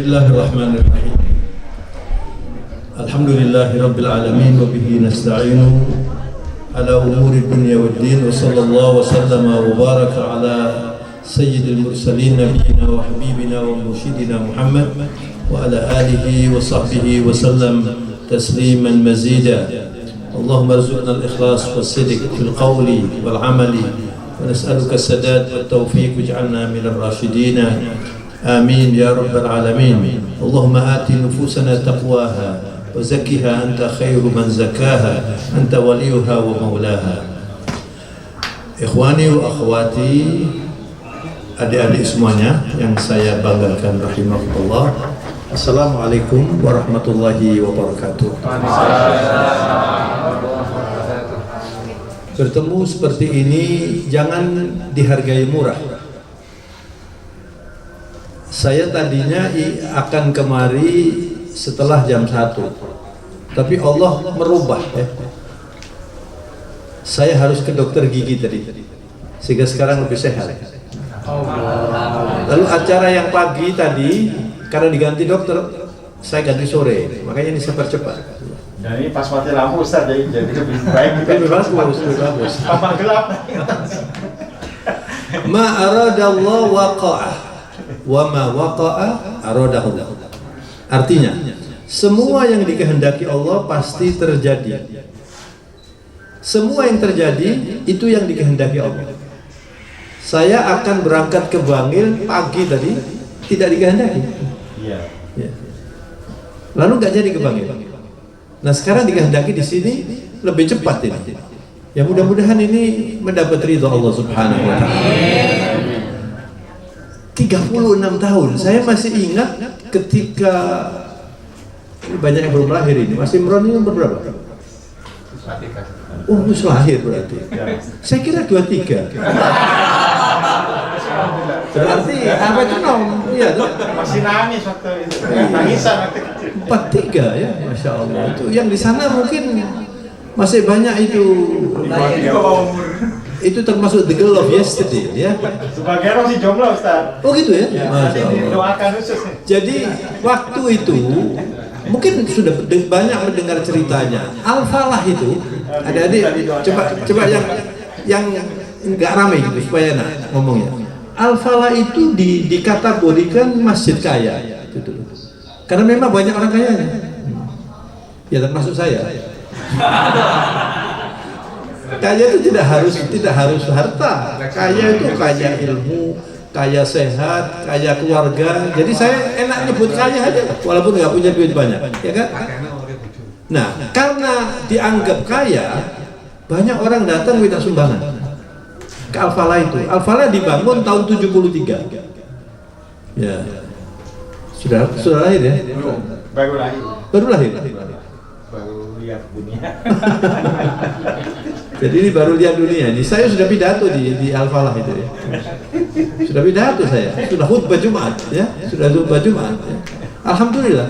Bismillahirrahmanirrahim. Alhamdulillahi rabbil alamin wa bihi nasta'inu ala umuri dunya waddin wa sallallahu wa sallama wa baraka ala sayyidil mursalin nabiyyina wa habibina wa mursyidina Muhammad wa ala alihi wa sahbihi wa sallam tasliman mazida. Allahumma arzuqna al-ikhlas was-sidq fil qawli wal amali wa nas'aluka as-sadad wat tawfiq waj'alna minal rasyidin. آمين يا رب العالمين. اللهم آت نفوسنا تقواها وزكها أنت خير من زكاها أنت وليها ومولاها. Ikhwani wa akhwati, adik-adik semuanya yang saya banggakan rahimahullah. Assalamualaikum warahmatullahi wabarakatuh. Bertemu seperti ini jangan dihargai murah. Saya tadinya akan kemari setelah jam 1, tapi Allah merubah ya. Saya harus ke dokter gigi tadi, sehingga sekarang lebih sehat. Lalu acara yang pagi tadi, karena diganti dokter, saya ganti sore, makanya ini saya percepat. Dan ini pas mati lampu Ustaz, jadi lebih baik. Lebih bagus. Tampak gelap. Ma aradallahu waqa'ah wa ma waqa'a aradahu. Artinya, semua yang dikehendaki Allah pasti terjadi. Semua yang terjadi itu yang dikehendaki Allah. Saya akan berangkat ke Bangil pagi tadi, tidak dikehendaki. Iya. Ya. Lalu nggak jadi ke Bangil. Nah sekarang dikehendaki di sini lebih cepat ini. Ya mudah-mudahan ini mendapat ridha Allah Subhanahu wa taala. 36 tahun, saya masih ingat ketika ini banyak yang belum lahir ini. Mas Imron ini umur berapa? Oh, harus lahir berarti. Saya kira 23. Berarti apa itu nom? Iya, masih nangis waktu itu. Nangisan waktu kecil. 43 ya, Masya Allah. Itu yang di sana mungkin masih banyak itu. Di bawah umur. Itu termasuk the girl of yesterday ya. Sebagian masih jomblo Ustaz. Oh gitu ya? Masya Allah. Doakan khusus. Jadi waktu itu mungkin sudah banyak mendengar ceritanya. Al-Falah itu, adik-adik coba yang nggak ramai gitu supaya enak ngomongnya. Al-Falah itu dikategorikan masjid kaya, gitu. Karena memang banyak orang kayanya. Ya termasuk saya. Kaya itu tidak harus harta. Kaya itu kaya ilmu, kaya sehat, kaya keluarga. Jadi saya enak nyebut kaya aja, walaupun nggak punya duit banyak, ya kan? Nah, karena dianggap kaya, banyak orang datang minta sumbangan ke Al-Falah itu. Al-Falah dibangun tahun 73. Ya, sudah lahir ya? Baru lahir. Baru lahir. Baru lihat dunia. Jadi ini baru lihat dunia. Ini saya sudah pidato di Al-Falah itu ya. Sudah pidato saya. Sudah khutbah Jumat ya. Sudah khutbah Jumat. Ya. Alhamdulillah.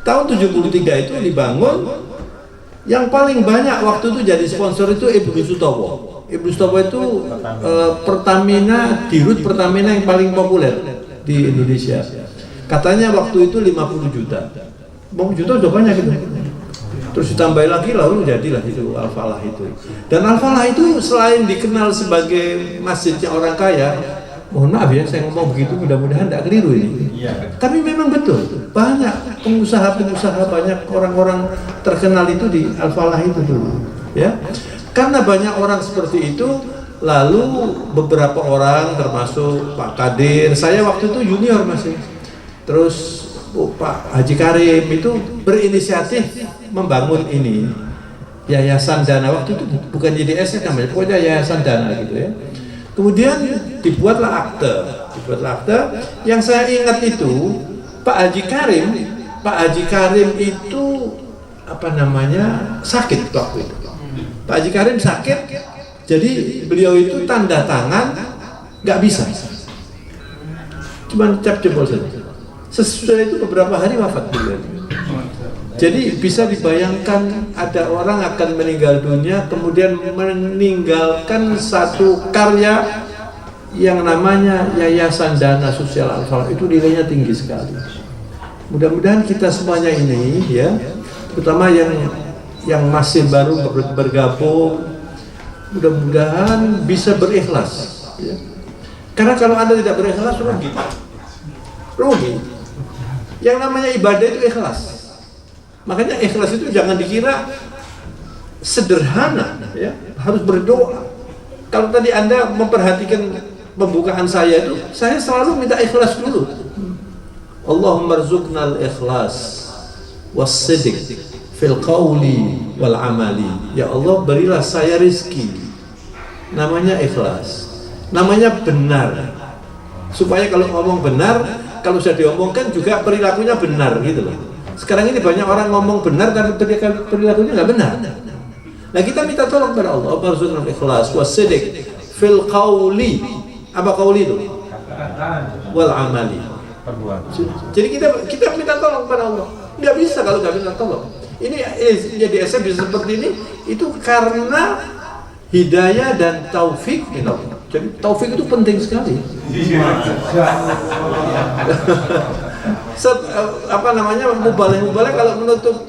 Tahun 73 itu dibangun. Yang paling banyak waktu itu jadi sponsor itu Ibnu Sutowo. Ibnu Sutowo itu Pertamina, dirut Pertamina yang paling populer di Indonesia. Katanya waktu itu 50 juta. 50 juta udah banyak itu. Terus ditambah lagi lalu jadilah itu Al-Falah itu. Dan Al-Falah itu selain dikenal sebagai masjidnya orang kaya, mohon maaf ya saya ngomong begitu, mudah-mudahan tidak keliru ini. Iya. Tapi memang betul, banyak pengusaha-pengusaha, banyak orang-orang terkenal itu di Al-Falah itu dulu, ya. Karena banyak orang seperti itu, lalu beberapa orang termasuk Pak Kadir, saya waktu itu junior masih. Terus Pak Haji Karim itu berinisiatif membangun ini Yayasan Dana, waktu itu bukan JDS namanya, pokoknya Yayasan Dana gitu ya. Kemudian dibuatlah akte. Yang saya ingat itu Pak Haji Karim itu apa namanya sakit waktu itu. Pak Haji Karim sakit, jadi beliau itu tanda tangan nggak bisa, cuma cap jempol saja. Sesudah itu beberapa hari wafat beliau. Jadi bisa dibayangkan ada orang akan meninggal dunia kemudian meninggalkan satu karya yang namanya Yayasan Dana Sosial Al-Falah, itu nilainya tinggi sekali. Mudah-mudahan kita semuanya ini ya, terutama yang masih baru bergabung, mudah-mudahan bisa berikhlas ya. Karena kalau Anda tidak berikhlas, rugi. Yang namanya ibadah itu ikhlas. Makanya ikhlas itu jangan dikira sederhana ya, harus berdoa. Kalau tadi Anda memperhatikan pembukaan saya itu, saya selalu minta ikhlas dulu. Allahumma rzuqnal ikhlas was-sidq fil qawli wal amali. Ya Allah, berilah saya rizki. Namanya ikhlas, namanya benar. Supaya kalau ngomong benar, kalau sudah diomongkan juga perilakunya benar gitu loh. Sekarang ini banyak orang ngomong benar tapi perilakunya nggak benar. Nah, kita minta tolong kepada Allah, warzuqnal ikhlas was-sidq fil qawli. Apa qawli itu? Wal amali. Jadi kita minta tolong kepada Allah. Nggak bisa kalau nggak minta tolong. Ini jadi SM bisa seperti ini itu karena hidayah dan taufik min Allah. Jadi taufik itu penting sekali. Mubalek kalau menutup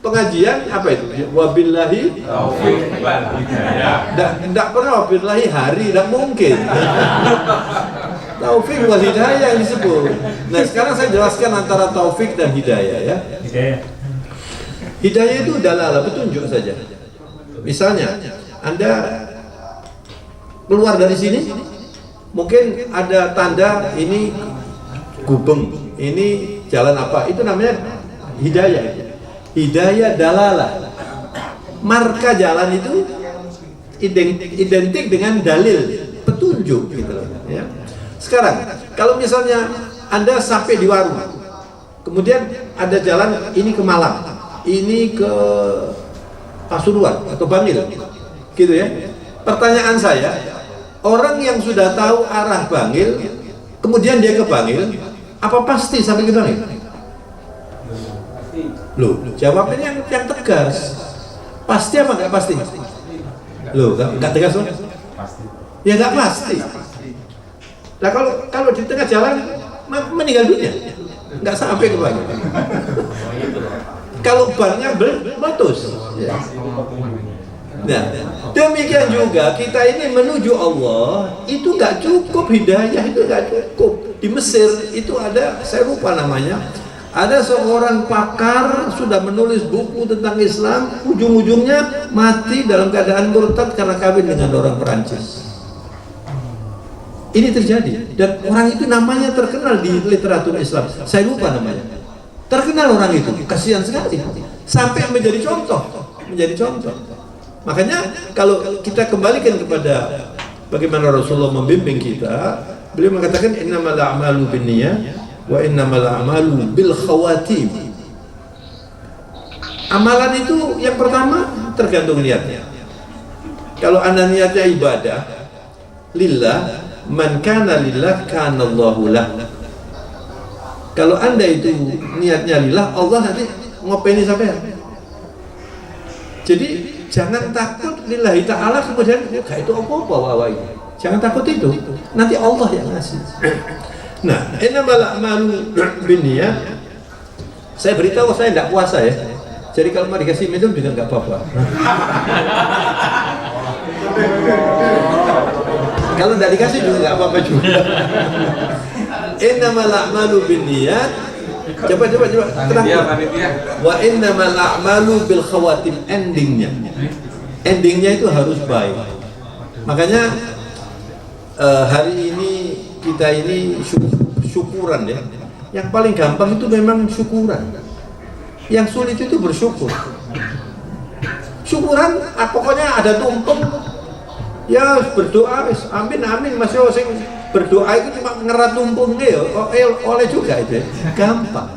pengajian apa itu? Wabillahi taufik wal hidayah. Tidak pernah wabillahi hari, tidak mungkin. Taufik wal hidayah yang disebut. Nah, sekarang saya jelaskan antara taufik dan hidayah ya. Hidayah itu dalalah, petunjuk saja. Misalnya, Anda keluar dari sini, mungkin ada tanda ini gubeng, ini jalan apa? Itu namanya hidayah. Hidayah dalalah. Marka jalan itu identik dengan dalil, petunjuk gitu loh, ya. Sekarang, kalau misalnya Anda sampai di warung, kemudian ada jalan ini ke Malang, ini ke Pasuruan atau Bangil, gitu ya. Pertanyaan saya, orang yang sudah tahu arah Bangil, kemudian dia ke Bangil, apa pasti sampai ke Bangil? Loh, jawabnya yang tegas. Pasti apa nggak pasti? Loh, nggak tegas loh? Pasti. Ya nggak pasti. Nah, kalau di tengah jalan meninggal dunia, nggak sampai ke Bangil. Kalau bannya meletus. Ya. Nah, demikian juga kita ini menuju Allah itu nggak cukup, hidayah itu nggak cukup. Di Mesir itu ada, saya lupa namanya, ada seorang pakar sudah menulis buku tentang Islam, ujung-ujungnya mati dalam keadaan murtad karena kawin dengan orang Perancis. Ini terjadi, dan orang itu namanya terkenal di literatur Islam. Saya lupa namanya. Terkenal orang itu, kasihan sekali. Sampai menjadi contoh, Makanya kalau kita kembalikan kepada bagaimana Rasulullah membimbing kita, beliau mengatakan innamal a'malu binniyat wa innamal a'malu bil khawatim. Amalan itu yang pertama tergantung niatnya. Kalau Anda niatnya ibadah lillah, man kana lillah kana Allahu lah. Kalau Anda itu niatnya lillah, Allah nanti ngopeni sampean. Jadi jangan takut lillahi ta'ala kemudian enggak itu apa-apa wae. Jangan takut itu. Nanti Allah yang ngasih. Nah, innamal a'malu binniyat. Saya beritahu saya tidak puasa ya. Jadi kalau mau dikasih minum juga enggak apa-apa. Kalau tidak dikasih juga enggak apa-apa juga. Innamal a'malu binniyat. Coba tenang. Wa innamal a'malu bil khawatim, endingnya itu harus baik. Makanya hari ini kita ini syukuran ya. Yang paling gampang itu memang syukuran. Yang sulit itu bersyukur. Syukuran pokoknya ada tumpeng ya, berdoa amin masih sing berdoa itu cuma ngerat tumpengnya ya oleh juga itu gampang.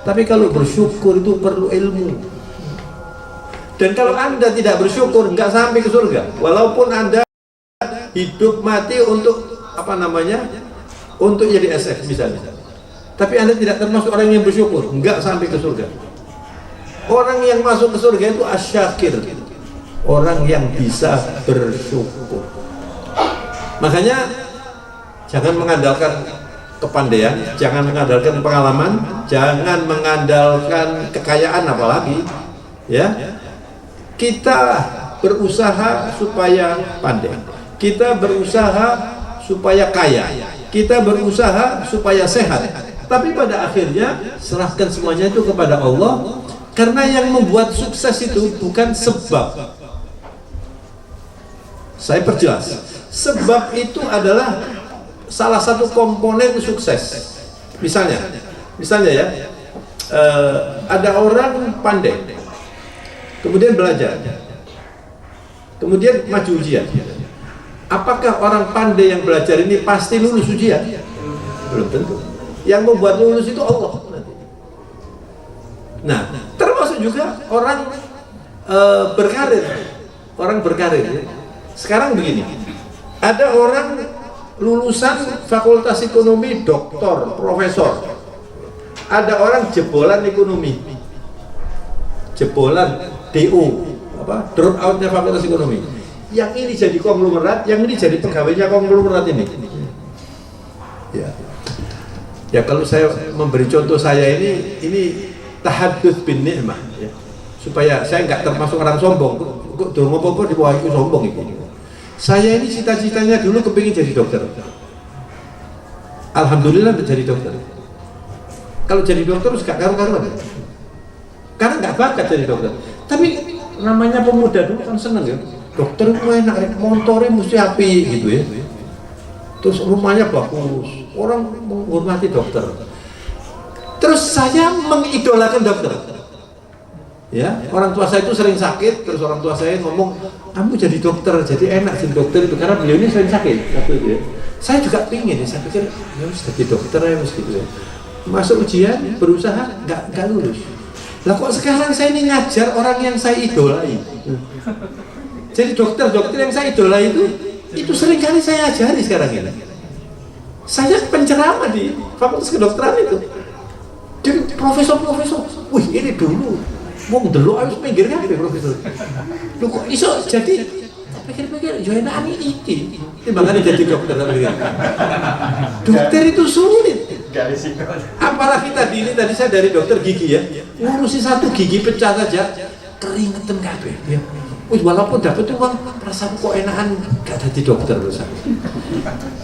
Tapi kalau bersyukur itu perlu ilmu. Dan kalau Anda tidak bersyukur nggak sampai ke surga. Walaupun Anda hidup mati untuk untuk jadi SF misalnya. Tapi Anda tidak termasuk orang yang bersyukur, nggak sampai ke surga. Orang yang masuk ke surga itu asyakir, orang yang bisa bersyukur. Makanya jangan mengandalkan kepandaian, jangan mengandalkan pengalaman, jangan mengandalkan kekayaan apalagi, ya. Kita berusaha supaya pandai, kita berusaha supaya kaya, kita berusaha supaya sehat. Tapi pada akhirnya serahkan semuanya itu kepada Allah, karena yang membuat sukses itu bukan sebab. Saya perjelas, sebab itu adalah salah satu komponen sukses. Misalnya ya, ada orang pandai, kemudian belajar, kemudian maju ujian. Apakah orang pandai yang belajar ini pasti lulus ujian? Belum tentu. Yang membuat lulus itu Allah. Nah, termasuk juga orang berkarir. Sekarang begini, ada orang lulusan fakultas ekonomi, doktor, profesor. Ada orang jebolan ekonomi, jebolan DO, drop outnya fakultas ekonomi. Yang ini jadi konglomerat, yang ini jadi pegawainya konglomerat ini. Ya kalau saya memberi contoh saya ini tahadduts bin ni'mah, ya. Supaya saya nggak termasuk orang sombong. Kok dong apa-apa di bawah itu sombong ini. Saya ini cita-citanya dulu kepingin jadi dokter. Alhamdulillah jadi dokter. Kalau jadi dokter harus gak karu-karuan, karena nggak bakat jadi dokter. Tapi namanya pemuda dulu kan seneng ya. Dokter itu enak, motornya mesti api gitu ya. Terus rumahnya bagus, orang menghormati dokter. Terus saya mengidolakan dokter. Ya, orang tua saya itu sering sakit, terus orang tua saya ngomong, kamu jadi dokter, jadi enak jadi dokter itu, karena beliau ini sering sakit. Ya. Saya juga pingin, saya pikir, ya harus jadi dokter ya, gitu ya. Masuk ujian, berusaha, nggak lulus. Lah kok sekarang saya ini ngajar orang yang saya idolai. Jadi dokter yang saya idolai itu sering kali saya ajari sekarang ini. Saya penceramah di fakultas kedokteran itu. Jadi profesor, wih ini dulu. Wong delok harus pinggir kabeh profesor. Lho kok iso jadi pikir-pikir yo enak iki. Timbangane jadi dokter tapi. Dokter itu sulit. Apalagi tadi saya dari dokter gigi ya. Ngurusi satu gigi pecah saja keringetan kabeh. Ya. Wis walaupun dapat uang perasaan kok enakan gak jadi dokter loh.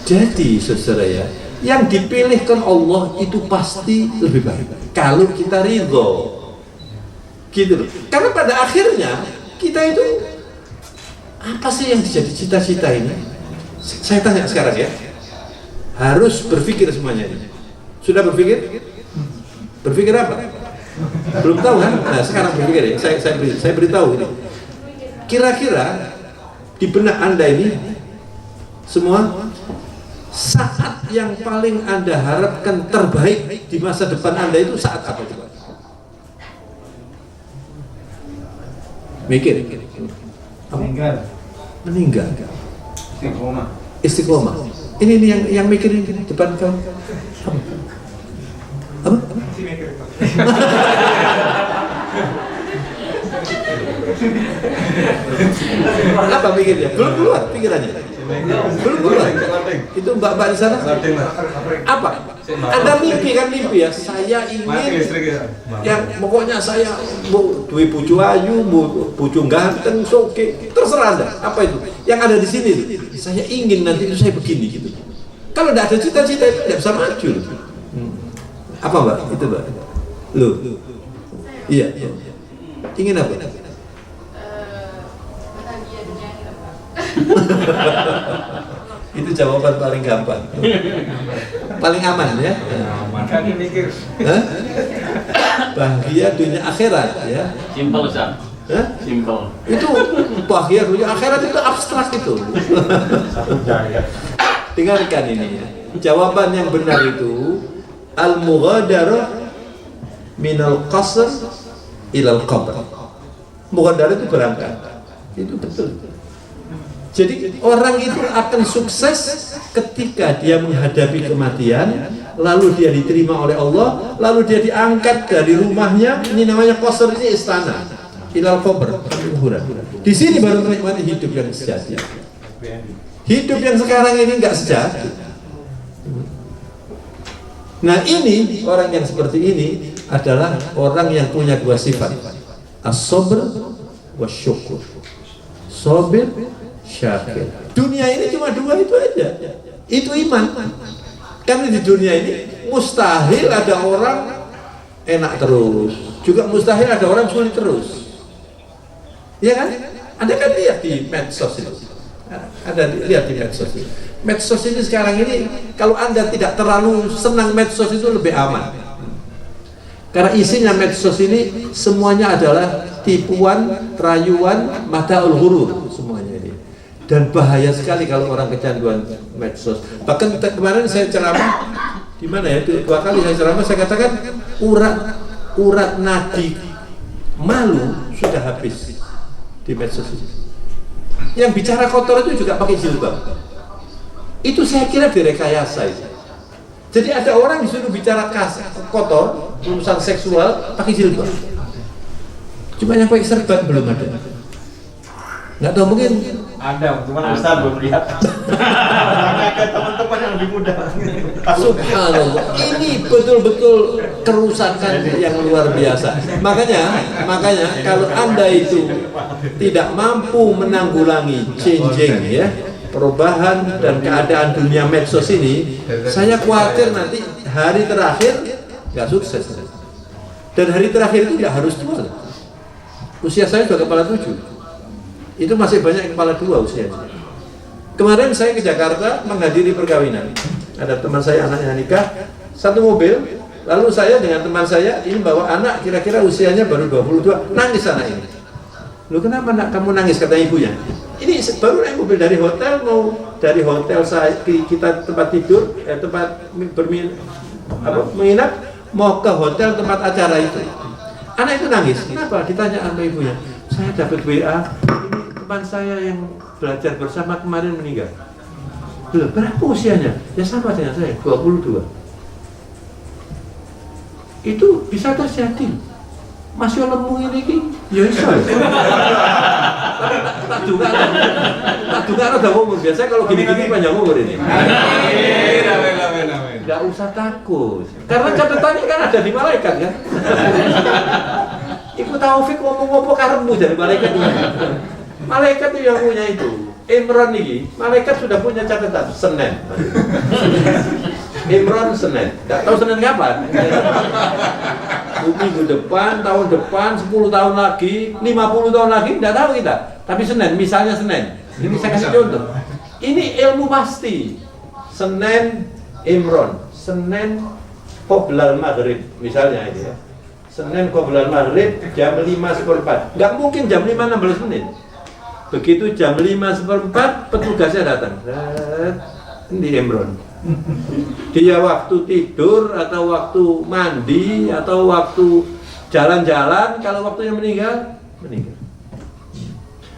Jadi saudara ya, yang dipilihkan Allah itu pasti lebih baik kalau kita ridho. Gitu loh. Karena pada akhirnya kita itu apa sih yang jadi cita-cita ini? Saya tanya sekarang ya. Harus berpikir semuanya ini. Sudah berpikir? Berpikir apa? Belum tahu kan? Nah, sekarang berpikir ya. Saya beritahu ini. Kira-kira di benak Anda ini semua saat yang paling Anda harapkan terbaik di masa depan Anda itu saat apa coba? Mikir. Meninggal. Istiqomah. Ini yang mikirin depan kau. Apa? Apa mikirnya? Belum keluar pikirannya. Belum keluar. Itu mbak-mbak di sana. Apa? Anda mimpi ya. Saya ingin yang pokoknya saya mau duwe bojo ayu, mau bojo ganteng, soke, terserah Anda. Apa itu? Yang ada di sini. Saya ingin nanti itu saya begini gitu. Kalau tidak ada cita-cita itu tidak bisa maju. Apa mbak? Itu mbak. Loh. Iya. Ingin apa? Itu jawaban paling gampang, paling aman ya. Kami mikir. Bahagia dunia akhirat ya. Simpel Ustaz. Simpel. Itu bahagia dunia akhirat itu abstrak itu. Dengarkan ini ya. Jawaban yang benar itu al-mughadarah minal qasr ilal qabr. Mughadarah itu berangkat. Itu betul. Jadi orang itu akan sukses ketika dia menghadapi kematian, lalu dia diterima oleh Allah, lalu dia diangkat dari rumahnya. Ini namanya qasr, ini istana. Ilal qabr, kuburan. Di sini baru menikmati hidup yang sejati. Hidup yang sekarang ini enggak sejati. Nah ini, orang yang seperti ini adalah orang yang punya dua sifat, as-sabr wa syukur. Sabir, syakir. Dunia ini cuma dua itu aja. Itu iman. Karena di dunia ini mustahil ada orang enak terus, juga mustahil ada orang sulit terus. Iya kan? Anda kan lihat di medsos itu. Lihat di medsos itu. Medsos ini sekarang ini, kalau Anda tidak terlalu senang medsos itu lebih aman. Karena isinya medsos ini semuanya adalah tipuan, rayuan, mataul ghurur semuanya ini. Dan bahaya sekali kalau orang kecanduan medsos. Bahkan kemarin saya ceramah di mana ya? 2 kali saya ceramah, saya katakan urat nadi malu sudah habis di medsos ini. Yang bicara kotor itu juga pakai jilbab. Itu saya kira direkayasa itu. Jadi ada orang disuruh bicara kotor, urusan seksual pakai jilbab. Cuma yang pakai serban belum ada. Nggak tahu, mungkin Ada, cuma Ustaz belum lihat. Karena ada teman-teman yang lebih muda. subhanallah. Ini betul-betul kerusakan yang luar biasa. Makanya kalau Anda itu tidak mampu menanggulangi changing ya, perubahan dan keadaan dunia medsos ini, saya khawatir nanti hari terakhir nggak sukses. Dan hari terakhir itu nggak harus tua. Usia saya sudah kepala 7. Itu masih banyak kepala 2 usianya. Kemarin saya ke Jakarta menghadiri perkawinan. Ada teman saya anaknya nikah, satu mobil. Lalu saya dengan teman saya ini bawa anak kira-kira usianya baru 22, nangis anak ini. Lu kenapa nak kamu nangis, kata ibunya. Ini baru naik mobil dari hotel, mau dari hotel kita tempat tidur, tempat menginap, mau ke hotel tempat acara itu. Anak itu nangis. Kenapa? Ditanya sama ibunya. Saya dapat WA, ini teman saya yang belajar bersama kemarin meninggal. Loh, berapa usianya? Ya sama dengan saya, 22. Itu bisa terjadi. Masih lemu ini, ya iso. Tak juga ada umur. Biasanya kalau gini-gini panjang umur ini. Nggak usah takut. Karena catatannya kan ada di malaikat kan. Iku Taufik ngomong-ngomong karemu dari malaikat. Malaikat itu yang punya itu. Imran ini, malaikat sudah punya catatan Senin. Imran Senin. Nggak tahu Senin kapan. Minggu depan, tahun depan, 10 tahun lagi, 50 tahun lagi, nggak tahu kita. Tapi Senin, misalnya Senin. Ini saya kasih contoh. Ini ilmu pasti. Senin Imran, Senin qoblal maghrib, misalnya ini ya. Senin qoblal maghrib jam 5:04. Nggak mungkin jam 5:16 menit. Begitu jam 5:04 petugasnya datang. Di Imran. Dia waktu tidur atau waktu mandi atau waktu jalan-jalan, kalau waktunya meninggal.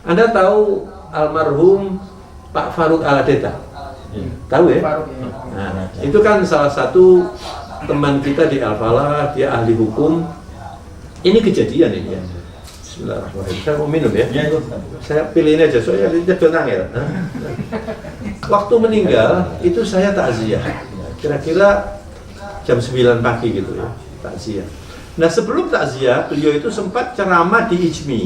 Anda tahu almarhum Pak Faruk Aladeta? Tahu ya? Nah, itu kan salah satu teman kita di Al-Falah, dia ahli hukum. Ini kejadian ini ya. Bismillahirrahmanirrahim. Saya mau minum ya. Saya pilih ini aja, soalnya dia tenang ya. Waktu meninggal itu saya takziah. Kira-kira jam 9 pagi gitu ya, takziah. Nah, sebelum takziah, beliau itu sempat ceramah di IJMI.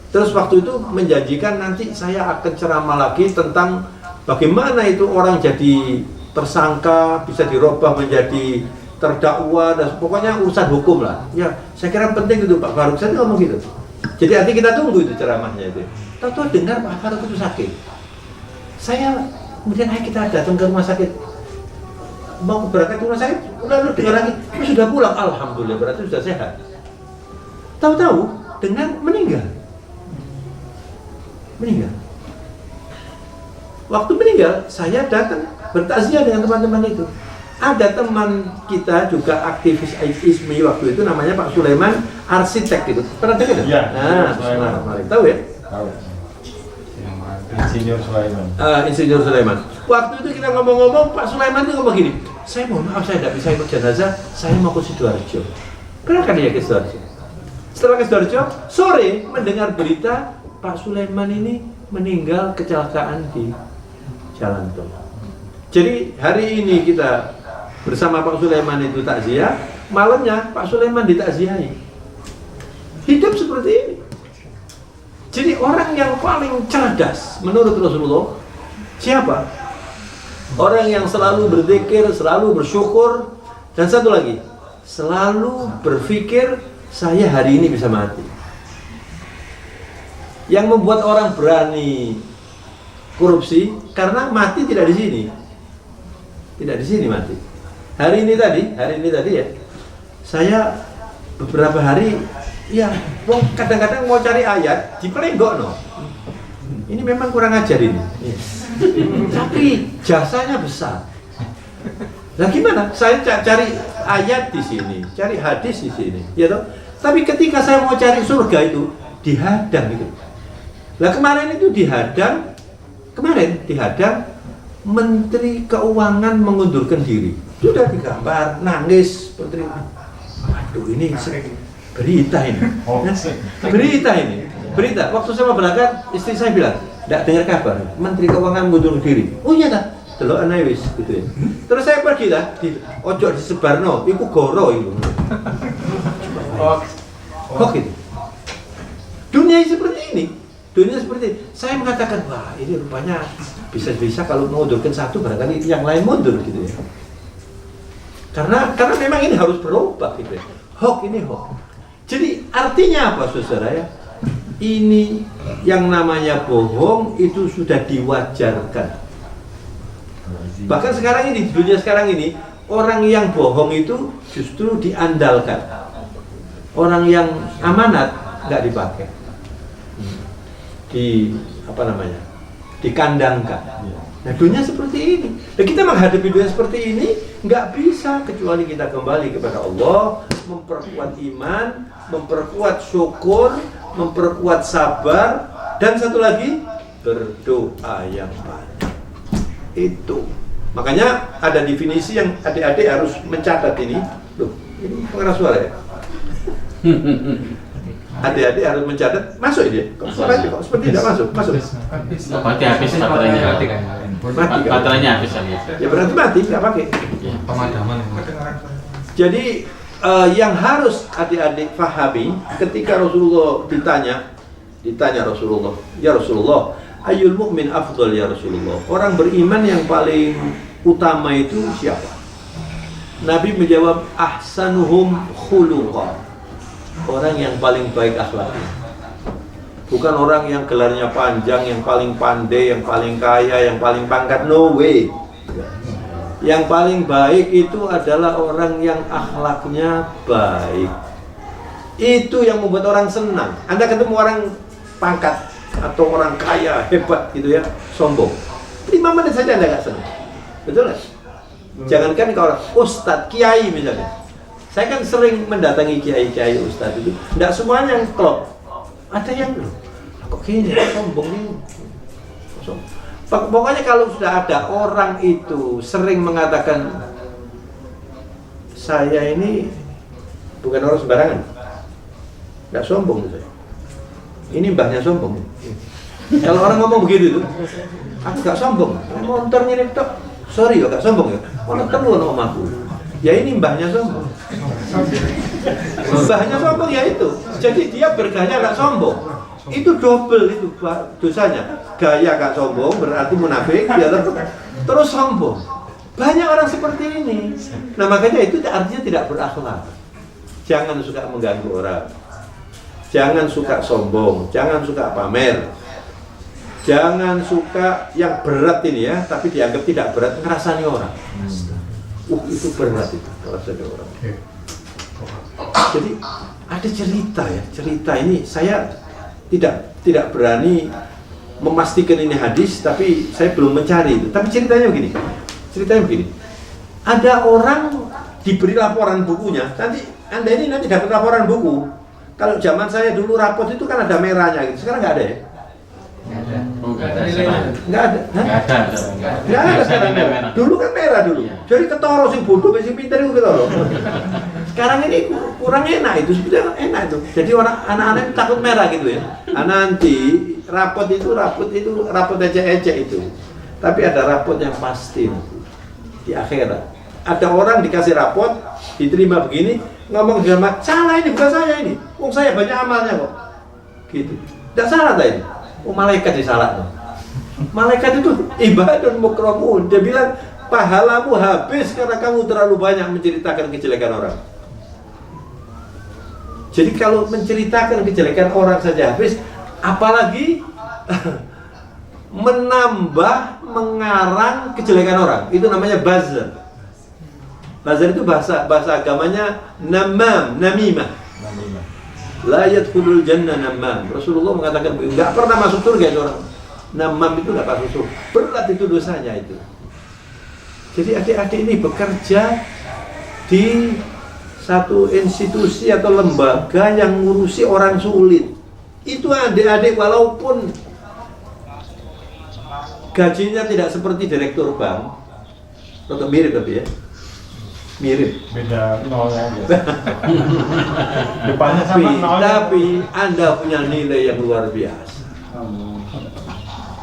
Terus waktu itu menjanjikan nanti saya akan ceramah lagi tentang bagaimana itu orang jadi tersangka bisa dirubah menjadi terdakwa dan pokoknya urusan hukum lah. Ya, saya kira penting itu Pak Faruk. Saya ngomong gitu. Jadi nanti kita tunggu itu ceramahnya itu. Tahu-tahu dengar Pak Faruk itu sakit. Saya kemudian kita datang ke rumah sakit. Mau berangkat ke rumah sakit, lalu dengar lagi, sudah pulang. Alhamdulillah, berarti sudah sehat. Tahu-tahu dengar meninggal. Waktu meninggal, saya datang bertakziah dengan teman-teman itu. Ada teman kita juga aktivis ISMI waktu itu, namanya Pak Sulaiman, arsitek gitu. Pernah dengar? Iya. Nah, tahu ya? Tahu. Insinyur Sulaiman. Insinyur Sulaiman. Waktu itu kita ngomong-ngomong, Pak Sulaiman itu ngomong gini, saya mohon maaf saya tidak bisa ikut jenazah, saya mau ke Sidoarjo. Kenapa dia ke Sidoarjo? Setelah ke Sidoarjo, sore mendengar berita Pak Sulaiman ini meninggal kecelakaan di jalan tol. Jadi hari ini kita bersama Pak Sulaiman itu takziah, malamnya Pak Sulaiman ditakziahi. Hidup seperti ini. Jadi orang yang paling cerdas menurut Rasulullah siapa? Orang yang selalu berzikir, selalu bersyukur, dan satu lagi, selalu berpikir saya hari ini bisa mati. Yang membuat orang berani korupsi karena mati tidak di sini. Tidak di sini mati. Hari ini tadi ya. Saya beberapa hari ya, kadang-kadang mau cari ayat dipelenggok no. Ini memang kurang ajar ini. Tapi jasanya besar. Nah gimana? Saya cari ayat di sini, cari hadis di sini, ya toh. Tapi ketika saya mau cari surga itu dihadang itu. Nah kemarin dihadang Menteri Keuangan mengundurkan diri. Sudah digambar, nangis Menteri. Waduh ini berita ini. Berita. Waktu saya mau berangkat, istri saya bilang, tidak dengar kabar, Menteri Keuangan mengundurkan diri. Oh iya tak? Delok ana wis gitu ya. Terus saya pergi lah, ojo disebarno, iku goro iku. Gitu. Dunia seperti ini. Saya mengatakan, wah ini rupanya bisa-bisa kalau mengundurkan satu barangkali yang lain mundur gitu ya. Karena memang ini harus berubah gitu ya. Hoax. Jadi artinya apa saudara ya? Ini yang namanya bohong itu sudah diwajarkan. Bahkan sekarang ini, di dunia sekarang ini, orang yang bohong itu justru diandalkan. Orang yang amanat nggak dipakai. Dikandangkan. Nah dunia seperti ini. Dan kita menghadapi dunia seperti ini nggak bisa kecuali kita kembali kepada Allah, memperkuat iman, memperkuat syukur, memperkuat sabar, dan satu lagi berdoa yang banyak. Itu. Makanya ada definisi yang adik-adik harus mencatat ini. Loh, ini pengeras suara ya? Adik-adik harus mencatat. Masuk ini? Suaranya kok seperti tidak masuk? Masuk. Mati habis baterainya. Mati kan? Baterainya habis. Ya berarti mati, nggak pakai. Pemadaman. Jadi yang harus adik-adik pahami ketika Rasulullah ditanya Rasulullah, ya Rasulullah, ayyul mu'min afdal ya Rasulullah, orang beriman yang paling utama itu siapa? Nabi menjawab, ahsanuhum khuluqa, orang yang paling baik akhlaknya. Bukan orang yang gelarnya panjang, yang paling pandai, yang paling kaya, yang paling pangkat, no way. Yang paling baik itu adalah orang yang akhlaknya baik. Itu yang membuat orang senang. Anda ketemu orang pangkat atau orang kaya, hebat gitu ya, sombong, 5 menit saja Anda nggak senang. Betul nggak? Jangankan kalau ustadz, kiai misalnya. Saya kan sering mendatangi kiai-kiai ustadz itu, tidak semuanya yang klop. Ada yang kok gini, sombong ini. Pokoknya kalau sudah ada orang itu sering mengatakan saya ini bukan orang sembarangan, nggak sombong saya. Ini mbahnya sombong. Kalau orang ngomong begitu, aku nggak sombong. Motor ini tok, sorry ya nggak sombong ya. Orang terlalu sama aku. Ya ini mbahnya sombong. Mbahnya sombong ya itu. Jadi dia bergaya nggak sombong. Itu double itu dosanya. Gaya gak sombong berarti munafik, ya terus sombong. Banyak orang seperti ini. Nah makanya itu artinya tidak berakhlak. Jangan suka mengganggu orang. Jangan suka sombong, jangan suka pamer. Jangan suka yang berat ini ya, tapi dianggap tidak berat, ngerasani orang. Itu berat itu, ngerasani orang. Jadi ada cerita ya, cerita ini saya tidak berani memastikan ini hadis, tapi saya belum mencari itu. Tapi ceritanya begini. Ada orang diberi laporan bukunya. Nanti Anda ini dapat laporan buku. Kalau zaman saya dulu rapot itu kan ada merahnya gitu. Sekarang nggak ada ya? Nggak ada sekarang merah. Dulu kan merah dulu. Jadi ketoro sing bodoh, sing pinter itu ketoro. Sekarang ini kurang enak itu, sebenarnya enak itu. Jadi orang anak-anak takut merah gitu ya. Nanti rapot itu rapot ecek-ecek itu. Tapi ada rapot yang pasti nanti di akhirat. ada orang dikasih rapot, diterima begini, ngomong sama salah ini bukan saya ini, saya banyak amalnya kok, gitu. Tidak salah tadi. Malaikat disalah tuh. Malaikat itu ibadun mukramun. Dia bilang pahalamu habis karena kamu terlalu banyak menceritakan kejelekan orang. Jadi kalau menceritakan kejelekan orang saja habis, apalagi menambah, mengarang kejelekan orang. Itu namanya bazar. Bazar itu bahasa agamanya namimah. La yadkhulul jannah namam. Rasulullah mengatakan enggak pernah masuk surga itu orang. Namam itu enggak masuk surga. Berat itu dosanya itu. Jadi adik-adik ini bekerja di satu institusi atau lembaga yang ngurusi orang sulit. Itu adik-adik walaupun gajinya tidak seperti direktur bank, atau mirip tapi ya, mirip. Beda nolnya aja. Depannya sama nolnya. Tapi Anda punya nilai yang luar biasa.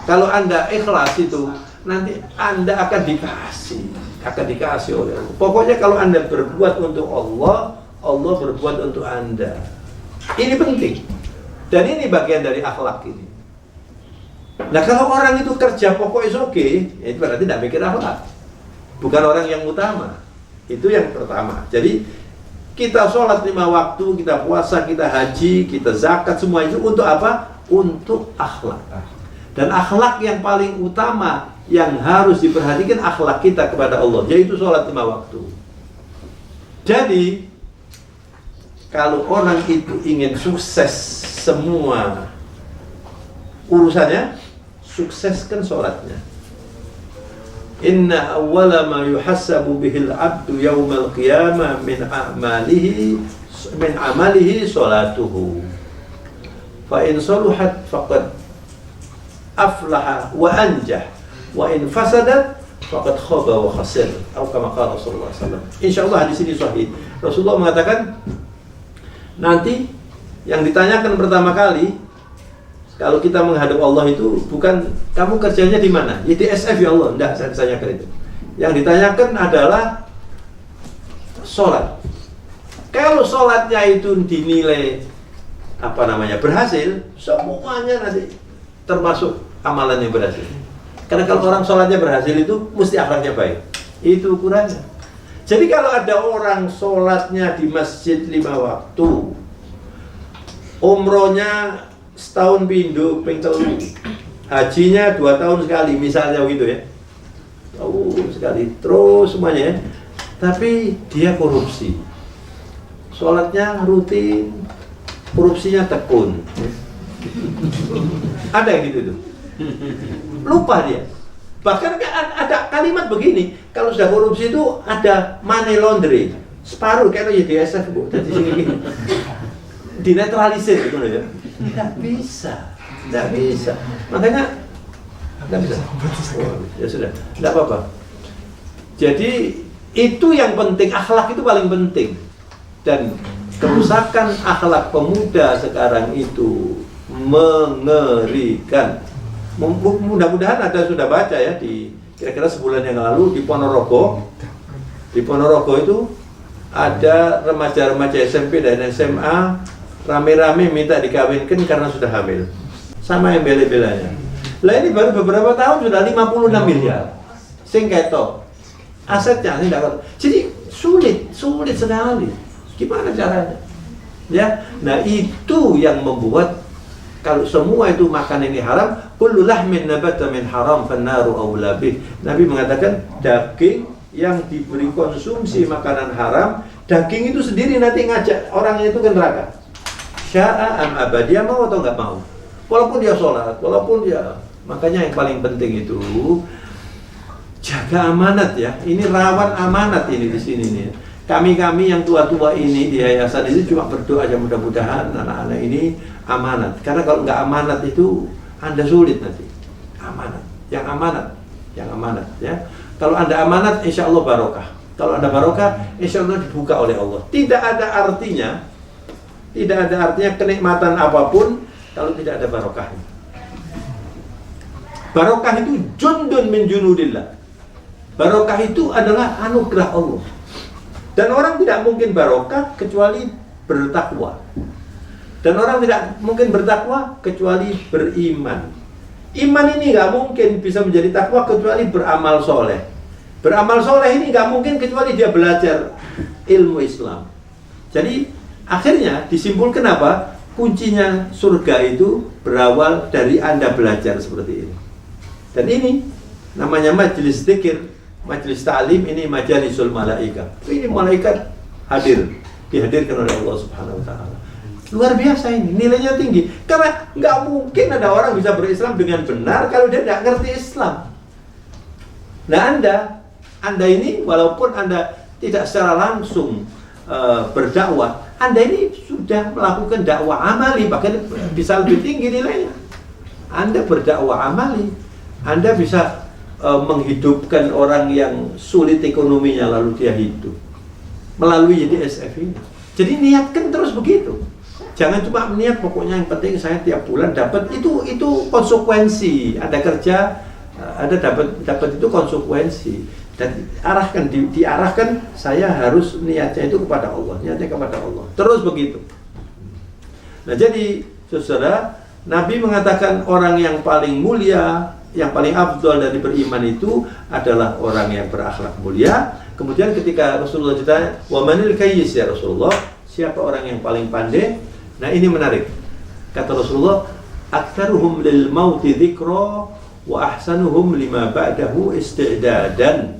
Kalau Anda ikhlas itu, nanti Anda akan dikasih oleh Allah. Pokoknya kalau Anda berbuat untuk Allah, Allah berbuat untuk Anda. Ini penting. Dan ini bagian dari akhlak ini. Nah kalau orang itu kerja pokoknya oke, itu berarti tidak mikir akhlak. Bukan orang yang utama. Itu yang pertama. Jadi kita sholat 5 waktu, kita puasa, kita haji, kita zakat, semua itu untuk apa? Untuk akhlak. Dan akhlak yang paling utama yang harus diperhatikan akhlak kita kepada Allah, yaitu sholat 5 waktu. Jadi kalau orang itu ingin sukses semua urusannya, sukseskan sholatnya. Inna awwala ma yuhassabu bihil abdu yawmal qiyamah min amalihi sholatuhu. Fa in saluhat faqad aflaha wa anjah, wa in fasadat faqad khaba wa khasir. Atau kama qala Rasulullah sallallahu alaihi wasallam. Insyaallah hadis ini sahih. Rasulullah mengatakan nanti yang ditanyakan pertama kali kalau kita menghadap Allah itu bukan kamu kerjanya di mana? Ya di SF ya Allah. Enggak, saya tanyakan itu. Yang ditanyakan adalah sholat. Kalau sholatnya itu dinilai berhasil, semuanya nanti termasuk amalan yang berhasil. Karena kalau orang sholatnya berhasil itu mesti akhlaknya baik. Itu ukurannya. Jadi kalau ada orang sholatnya di masjid 5 waktu, umrohnya setahun pindu, ping telu, hajinya 2 tahun sekali, misalnya begitu ya, sekali, terus semuanya ya. Tapi dia korupsi, sholatnya rutin, korupsinya tekun. Ada yang gitu tuh, lupa dia. Bahkan ada kalimat begini, kalau sudah korupsi itu ada money laundering, separuh kayak di DSF bu, dari sini gini, dinetralisir gitu ya. Tidak bisa. Makanya tidak bisa. Ya sudah, tidak apa-apa. Jadi itu yang penting, akhlak itu paling penting. Dan kerusakan akhlak pemuda sekarang itu mengerikan. Mudah-mudahan ada sudah baca ya di kira-kira sebulan yang lalu di Ponorogo. Di Ponorogo itu ada remaja-remaja SMP dan SMA rame-rame minta dikawinkan karena sudah hamil sama yang bela-belanya. Lah ini baru beberapa tahun sudah 56 miliar sing ketok asetnya ini dapat. Jadi sulit sekali. Gimana caranya? Ya, nah itu yang membuat kalau semua itu makan ini haram, kullu lahmin nabata min haram fannaru aula bih. Nabi mengatakan daging yang diberi konsumsi makanan haram, daging itu sendiri nanti ngajak orangnya itu ke neraka. Sya'a am abad, dia mau atau nggak mau, walaupun dia sholat, walaupun dia, makanya yang paling penting itu jaga amanat ya. Ini rawan amanat ini di sini nih. Kami yang tua-tua ini di yayasan ini cuma berdoa aja mudah-mudahan anak-anak ini amanat. Karena kalau nggak amanat itu Anda sulit nanti. Amanat, yang amanat ya. Kalau Anda amanat, insya Allah barokah. Kalau Anda barokah, insya Allah dibuka oleh Allah. Tidak ada artinya kenikmatan apapun kalau tidak ada barokahnya. Barokah itu jundun min junudillah. Barokah itu adalah anugerah Allah. Dan orang tidak mungkin barokah kecuali bertakwa. Dan orang tidak mungkin bertakwa kecuali beriman. Iman ini nggak mungkin bisa menjadi takwa kecuali beramal soleh. Beramal soleh ini nggak mungkin kecuali dia belajar ilmu Islam. Jadi akhirnya disimpulkan apa? Kuncinya surga itu berawal dari Anda belajar seperti ini. Dan ini namanya majelis dzikir, majelis ta'lim, ini majalisul malaika. Ini malaikat hadir, dihadirkan oleh Allah Subhanahu wa taala. Luar biasa ini, nilainya tinggi. Karena nggak mungkin ada orang bisa berislam dengan benar kalau dia nggak ngerti Islam. Nah, Anda ini walaupun Anda tidak secara langsung berdakwah, Anda ini sudah melakukan dakwah amali, bahkan bisa lebih tinggi nilainya. Anda berdakwah amali, Anda bisa menghidupkan orang yang sulit ekonominya lalu dia hidup melalui YDSF ini. Jadi niatkan terus begitu. Jangan cuma niat pokoknya yang penting saya tiap bulan dapat, itu konsekuensi. Ada kerja, ada dapat itu konsekuensi. Dan diarahkan saya harus niatnya itu kepada Allah, niatnya kepada Allah. Terus begitu. Nah, jadi saudara, Nabi mengatakan orang yang paling mulia, yang paling afdal dari beriman itu adalah orang yang berakhlak mulia. Kemudian ketika Rasulullah ditanya, "Wa manil kayyis ya Rasulullah?" Siapa orang yang paling pandai? Nah, ini menarik. Kata Rasulullah, "Aktsaruhum lil mauti dzikra wa ahsanuhum lima ba'dahu isti'dadan."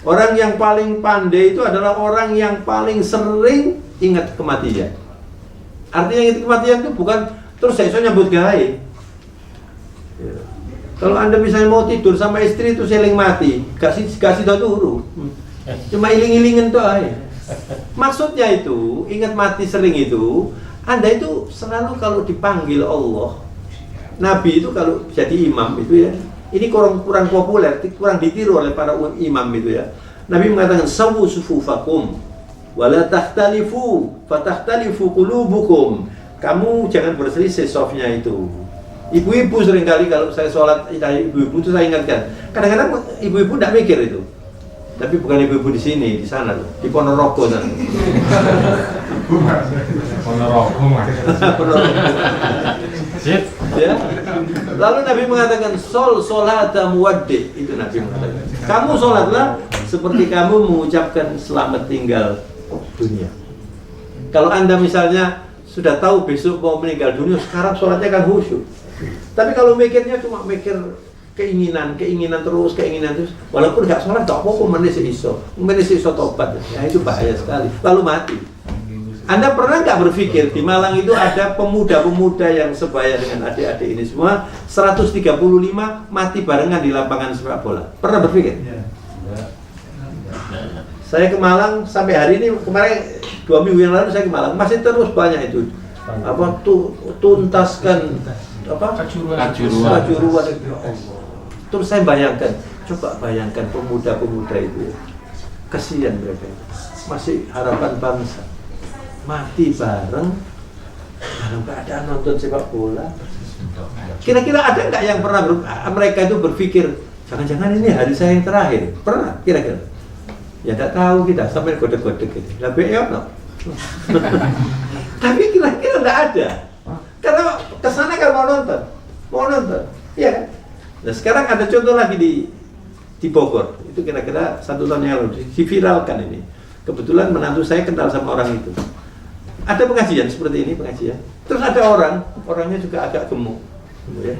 Orang yang paling pandai itu adalah orang yang paling sering ingat kematian. Artinya ingat kematian itu bukan terus saya nyambut gawe. Ya. Kalau Anda misalnya mau tidur sama istri itu seling mati, kasih turu. Cuma iling-ilingin tuh aja. Maksudnya itu, ingat mati sering itu, Anda itu selalu kalau dipanggil Allah, Nabi itu kalau jadi imam itu ya, ini kurang populer, kurang ditiru oleh para imam itu ya. Nabi mengatakan, "Sawu sufufakum, wala takhtalifu, fatakhtalifu qulubukum." Kamu jangan berselisih softnya itu. Ibu-ibu seringkali kalau saya sholat, ibu-ibu itu saya ingatkan. Kadang-kadang ibu-ibu tidak mikir itu. Tapi bukan ibu-ibu di sini, di sana loh, di Ponorogo sana. Ponorogo mas. Ya. Lalu Nabi mengatakan solata muwaddi, itu Nabi mengatakan. Kamu sholatlah seperti kamu mengucapkan selamat tinggal dunia. Kalau Anda misalnya sudah tahu besok mau meninggal dunia, sekarang sholatnya kan khusyuk. Tapi kalau mikirnya cuma mikir keinginan terus, walaupun gak sholat, gak apa-apa, menisi iso tobat, ya itu bahaya sekali, lalu mati. Anda pernah gak berpikir di Malang itu ada pemuda-pemuda yang sebaya dengan adik-adik ini semua, 135 mati barengan di lapangan sepak bola? Pernah berpikir? Saya ke Malang sampai hari ini, kemarin 2 minggu yang lalu saya ke Malang, masih terus banyak itu tuntaskan kajuruan. Terus saya bayangkan, coba bayangkan pemuda-pemuda itu, kasihan mereka itu, masih harapan bangsa, mati bareng dalam keadaan nonton sepak bola. Kira-kira ada nggak yang pernah mereka itu berpikir, jangan-jangan ini hari saya yang terakhir? Pernah kira-kira? Ya tidak tahu kita, sampai kode-kode gitu. Tapi ya no. Tapi kira-kira nggak ada. Karena kesana kan mau nonton, ya kan? Nah sekarang ada contoh lagi di Bogor, itu kira-kira 1 tahun yang lalu, diviralkan ini. Kebetulan menantu saya kenal sama orang itu. Ada pengajian seperti ini, pengajian. Terus ada orangnya juga agak gemuk, ya.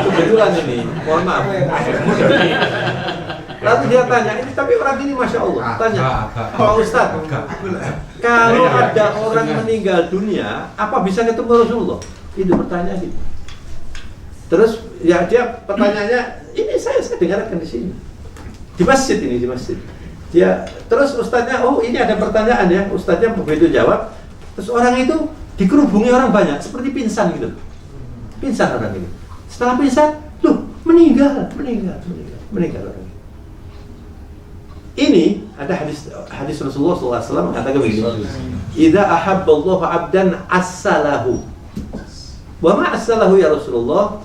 Kebetulan ini, mohon maaf. Lalu dia tanya, ini tapi orang ini Masya Allah, tanya, Pak Ustadz, kalau ada orang meninggal dunia, apa bisa ketemu Rasulullah? Itu pertanyaan gitu. Terus ya dia pertanyaannya, ini saya dengarkan di sini, di masjid. Dia terus ustadznya, oh ini ada pertanyaan ya, ustadznya begitu jawab, terus orang itu dikerubungi orang banyak, seperti pingsan gitu, pingsan orang ini. Setelah pingsan, loh meninggal orang. Ini ada hadis Rasulullah SAW mengatakan begini, "Idza ahabballahu 'abdan as-salahu." Wa ma as-salahu ya Rasulullah?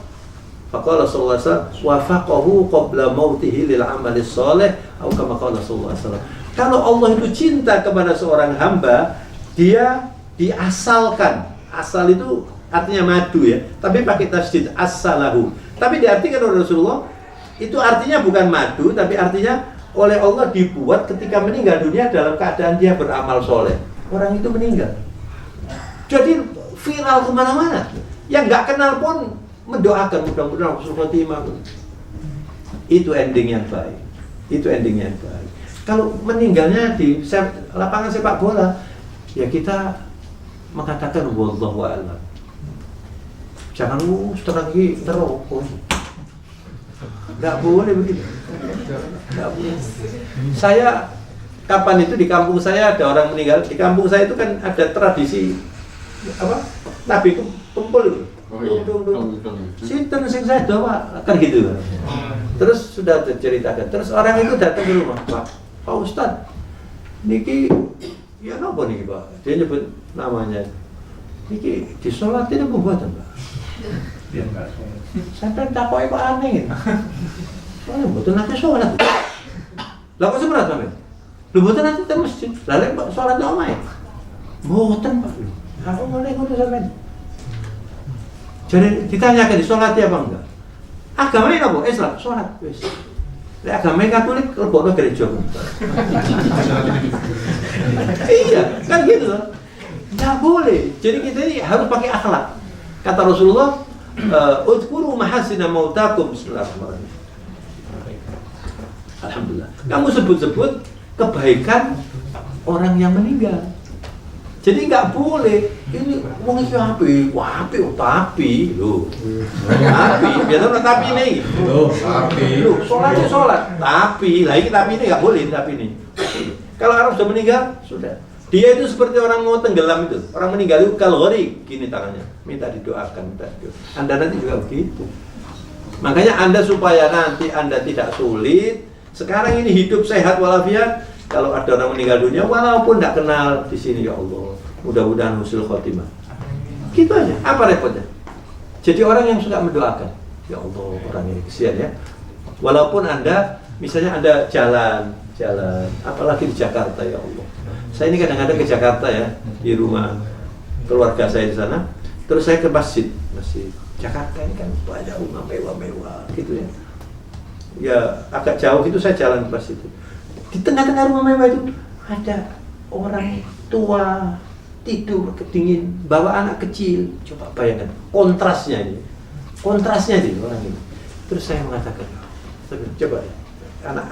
Faqala sallallahu alaihi wasallam wafaqahu qabla mautihi lil amali shalih atau kama qala sallallahu alaihi wasallam. Kalau Allah itu cinta kepada seorang hamba, dia diasalkan. Asal itu artinya madu ya, tapi pakai tasdid as-salahu. Tapi diartikan oleh Rasulullah itu artinya bukan madu, tapi artinya oleh Allah dibuat ketika meninggal dunia dalam keadaan dia beramal soleh. Orang itu meninggal. Jadi viral kemana-mana. Yang nggak kenal pun mendoakan mudah-mudahan husnul khotimah. Itu ending yang baik. Itu ending yang baik. Kalau meninggalnya di lapangan sepak bola, ya kita mengatakan wallahu a'lam. Jangan setelah lagi terokok. Nggak boleh begitu. Nggak boleh. Saya kapan itu di kampung saya ada orang meninggal. Di kampung saya itu kan ada tradisi apa? Nabi kumpul. Sinten sing saya doa kan gitu. Terus sudah diceritakan. Terus orang itu datang ke rumah, Pak Ustadz, niki ya apa niki Pak? Dia nyebut namanya. Niki disolatin apa buatan Pak? Dia enggak sholat. Sampai takoki kok aneh. Oh, mboten nate sholat. Lah kok seberat sampe? Lho mboten nate teng masjid. Lah lek sholat nang omahe. Mboten Pak. Aku mulai ngono sampean. Jadi ditanyakan di sholat apa enggak? Agamanya apa? Islam, sholat. Wis. Lek agama Katolik lebokno gereja. Iya, kan gitu loh. Nggak boleh. Jadi kita ini harus pakai akhlak. Kata Rasulullah, "Udhkuru mahasina mautakum." Bismillahirrahmanirrahim. Alhamdulillah. Kamu sebut-sebut kebaikan orang yang meninggal. Jadi nggak boleh. Ini wong iki apik, tapi lho. Tapi, biasa tapi ini. Tapi. Lho, sholat, tapi. Lah ini tapi ini nggak boleh, tapi ini. Kalau orang sudah meninggal, sudah. Dia itu seperti orang mau tenggelam itu. Orang meninggal itu kalori, gini tangannya. Minta didoakan, minta didoakan. Anda nanti juga begitu. Makanya Anda supaya nanti Anda tidak sulit. Sekarang ini hidup sehat walafiat. Kalau ada orang meninggal dunia, walaupun tidak kenal di sini, ya Allah, mudah-mudahan husnul khotimah. Gitu aja. Apa repotnya? Jadi orang yang suka mendoakan, ya Allah, orang ini kesian ya. Walaupun Anda, misalnya Anda jalan, apalagi di Jakarta, ya Allah. Saya ini kadang-kadang ke Jakarta ya, di rumah keluarga saya di sana. Terus saya ke masjid. Jakarta ini kan banyak rumah mewah-mewah, gitu ya. Ya agak jauh itu saya jalan ke masjid itu. Di tengah-tengah rumah mewah itu ada orang tua tidur kedingin, bawa anak kecil. Coba bayangkan kontrasnya ini orang ini. Terus saya mengatakan, coba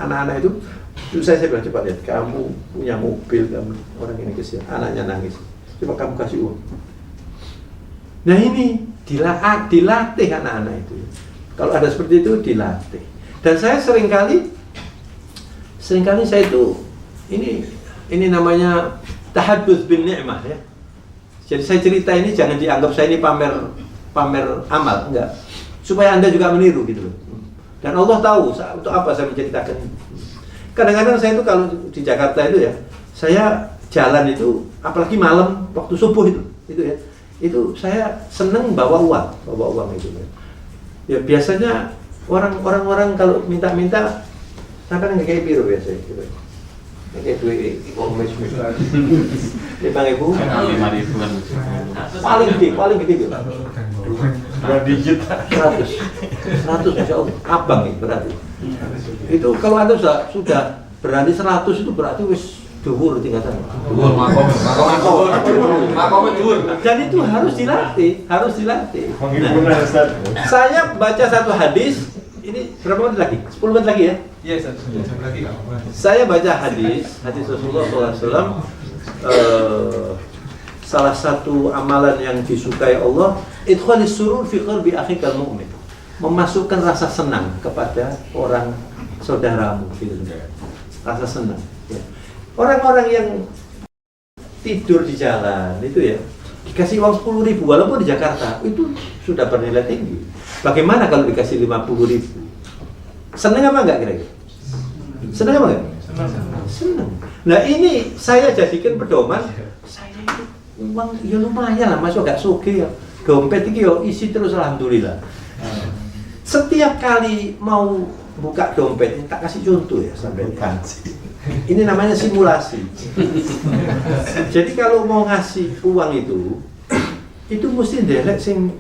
anak-anak itu terus saya bilang, coba lihat, kamu punya mobil, kamu orang ini kesian, anaknya nangis, coba kamu kasih uang. Nah ini dilatih anak-anak itu. Kalau ada seperti itu dilatih. Dan saya seringkali saya itu ini namanya tahadduts bin ni'mah ya. Jadi saya cerita ini jangan dianggap saya ini pamer amal, enggak. Supaya Anda juga meniru gitu loh. Dan Allah tahu untuk apa saya menceritakan ini. Kadang-kadang saya itu kalau di Jakarta itu ya, saya jalan itu apalagi malam waktu subuh itu ya. Itu saya seneng bawa uang itu ya. Ya biasanya orang-orang kalau minta sampai nggak kayak biru biasa gitu. Kayak duit uang mesmis. 5.000. 5.000-an. Paling gede gitu. 2 digit. 100 Masya Allah. Abang itu berarti. Itu kalau Anda sudah berani 100 itu berarti wis dhuwur tingkatan. Dhuwur makom dhuwur. Dan itu harus dilatih. Nah, saya baca satu hadis. Ini berapa menit lagi? 10 menit lagi ya? Iya, 1 jam lagi nggak apa-apa. Saya baca hadis Rasulullah SAW. Salah satu amalan yang disukai Allah, idkhalis surur fi qalbi akhikal mu'min. Memasukkan rasa senang kepada orang saudaramu, gitu. Rasa senang. Ya. Orang-orang yang tidur di jalan itu ya, dikasih uang 10.000 walaupun di Jakarta itu sudah bernilai tinggi. Bagaimana kalau dikasih 50.000? Senang apa enggak kira-kira? Senang apa enggak? Senang. Nah ini saya jadikan pedoman. Saya itu uang ya lumayan lah, masuk agak sugih ya. Dompet iki yo isi terus alhamdulillah. Setiap kali mau buka dompet, tak kasih contoh ya sampai ini namanya simulasi. Jadi kalau mau ngasih uang itu mesti ndelek sing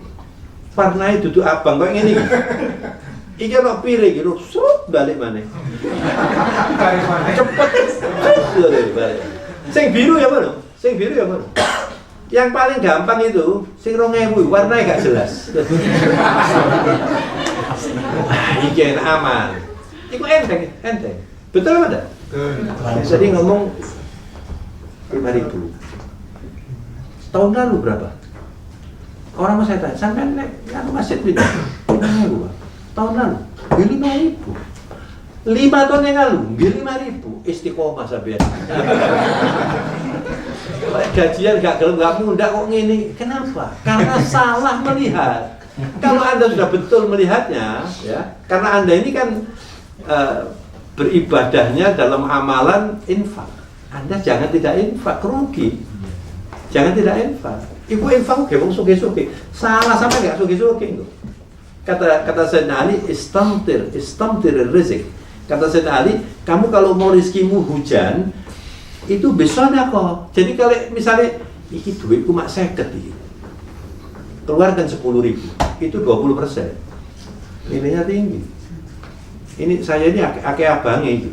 warnanya duduk abang kayak gini. Iki ono piring gitu, sup balik mana? Cepet, balik. Sing biru ya mana? Sing biru ya mana? Yang paling gampang itu, sing 2000 warnanya gak jelas. Iki enak aman. Iku enteng. Betul apa enggak? Jadi ngomong 5.000. Tahun lalu berapa? Orang mau saya tanya, sampai nek masjid pindah. 5.000. Tahun lalu, beli 5.000. 5 tahun yang lalu, beli 5.000. Istiqomah sampai. Gajian gak gelem gak mudah kok ngene. Kenapa? Karena salah melihat. Kalau Anda sudah betul melihatnya, ya, karena Anda ini kan beribadahnya dalam amalan infak. Anda jangan tidak infak, rugi. Jangan tidak infak. Ibu infak oke, wong suge-suge. Salah sampai nggak suge-suge itu. Kata Sayyidina Ali, istamtir rizq. Kata Sayyidina Ali, kamu kalau mau rizkimu hujan, itu besoknya kok. Jadi kalau misalnya, iki duitku mak 50 iki. Keluarkan 10.000, itu 20%. Nilainya tinggi. Ini saya ini ake abangnya itu.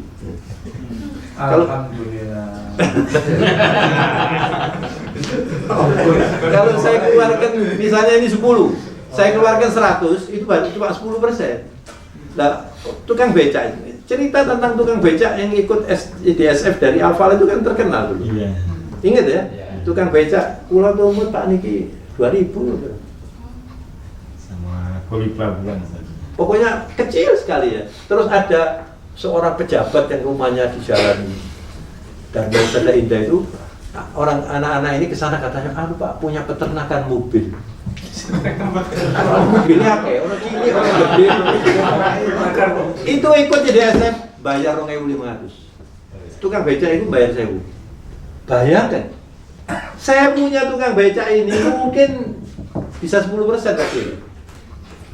Alhamdulillah. Kalau saya keluarkan misalnya ini 10, saya keluarkan 100, itu baru cuma 10%. Nah, tukang becak, cerita tentang tukang becak yang ikut DSF dari Alfal itu kan terkenal dulu. Iya. Ingat ya? Tukang becak, pulau Tumut Pak Niki 2000. Sama kuli pelabuhan. Pokoknya kecil sekali ya. Terus ada seorang pejabat yang rumahnya di jalan Dharma Indah itu, orang anak-anak ini kesana katanya, Pak punya peternakan mobil. Mobilnya kayak orang cilik, orang gede, itu ikut jadi SM bayar 2.500. Tukang becak itu bayar 1.000. Bayangkan, saya punya tukang becak ini mungkin bisa 10% kecil.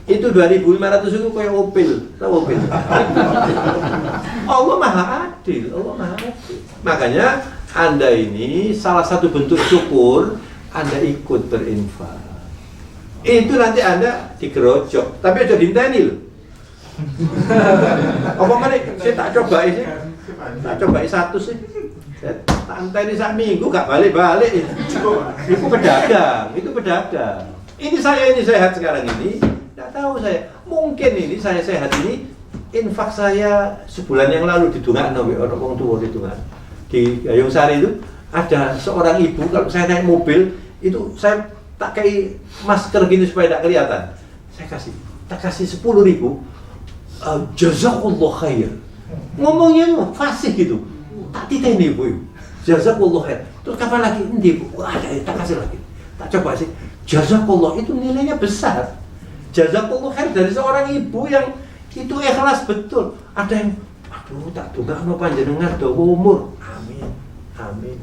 Itu 2.500 itu kayak Opel, tahu Opel? Allah Maha Adil, Allah Maha Adil. Makanya Anda ini salah satu bentuk syukur, Anda ikut berinfak. Itu nanti Anda digerojok, tapi aja dinteni loh. Apa mana? Saya tak coba sih, tak coba 100 sih. Saya tak anteni sak minggu gak balik-balik. Itu pedagang, itu pedagang. Ini saya ini sehat sekarang ini. Tidak tahu saya, mungkin ini saya sehat ini infak saya sebulan yang lalu di Dungan, orang tua di Dungan, di Gayung Sari itu ada seorang ibu kalau saya naik mobil itu saya tak kayak masker gini supaya tidak kelihatan, tak kasih 10.000, jazakallah khair, ngomongnya fasih gitu, tak titeni ibu, jazakallah khair, terus kapan lagi, ini ibu, ada tak kasih lagi, tak coba sih, jazakallah itu nilainya besar. Jazakallah khair dari seorang ibu yang itu ikhlas betul. Ada yang, aduh tak dongakno panjenengan dawa umur. Amin, amin.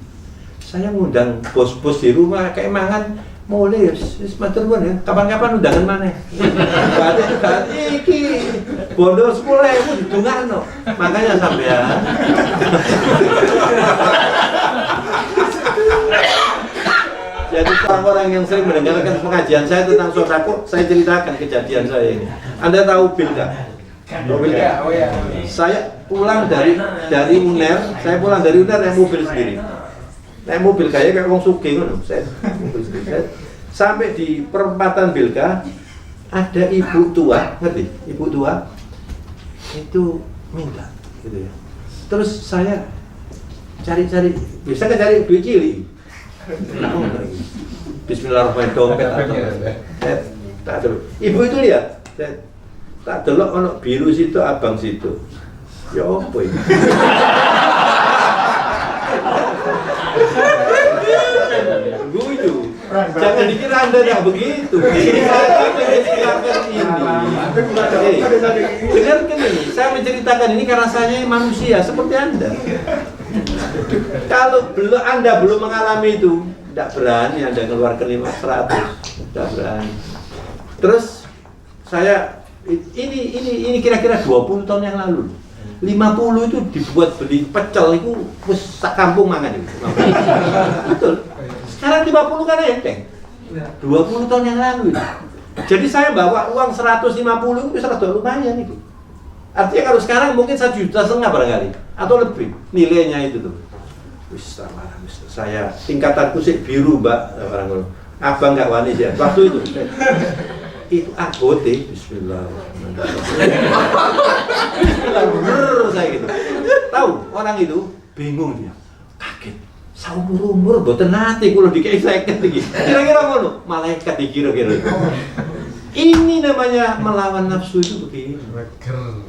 Saya ngundang bos-bos di rumah kayak mangan mulai matur nuwun ya. Kapan-kapan undangan mana? Berarti iki bondo 10.000 didongakno. Makanya sampean jadi orang-orang yang sering mendengarkan pengajian saya tentang sodako, saya ceritakan kejadian saya ini. Anda tahu Bilka? Bilka? Oh ya. Saya pulang dari UNER, naik mobil sendiri. Naik mobil kayak wong sugih ngono, saya mobil sendiri. Sampai di perempatan Bilka ada ibu tua, ngerti? Ibu tua itu minta, gitu ya. Terus saya cari-cari, bisa nggak cari duit cilik? Bismillahirrahmanirrahim, dompet tak ada. Ibu itu lihat, tak delok ono biru situ, abang situ. Ya apa ini? Guyu. Jangan dikira Anda tidak begitu. Ini saya menceritakan ini. Dengarkan ini, saya menceritakan ini karena saya manusia seperti Anda. Kalau Anda belum mengalami itu, tidak berani Anda keluarkan 500, tidak berani. Terus saya Ini kira-kira 20 tahun yang lalu. 50 itu dibuat beli pecel itu wis sak kampung mangan itu. Betul. Sekarang 50 kan enteng. 20 tahun yang lalu itu. Jadi saya bawa uang 150 itu bisa rada lumayan itu. Artinya kalau sekarang mungkin 1,5 juta barangkali atau lebih nilainya itu tuh. Wis saya tingkatanku sih biru, Mbak, barangkali. Abang nggak wani ya. Waktu itu itu anggota Bismillah saya gitu. Tahu orang itu bingung dia, kaget. Saumur-umur boten nate kula dikei 50 iki. Kira-kira ngono, malaikat dikira-kira. Ini namanya melawan nafsu itu begini.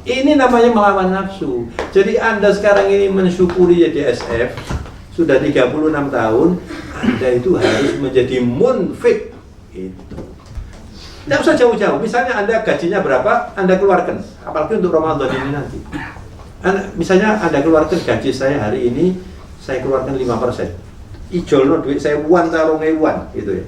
Ini namanya melawan nafsu. Jadi Anda sekarang ini mensyukuri jadi SF sudah 36 tahun, Anda itu harus menjadi munfik itu. Tidak usah jauh-jauh. Misalnya Anda gajinya berapa, Anda keluarkan. Apalagi untuk Ramadan ini nanti. Misalnya Anda keluarkan gaji saya hari ini, saya keluarkan 5%. Ijolno duit saya uang tarung ewan, gitu ya.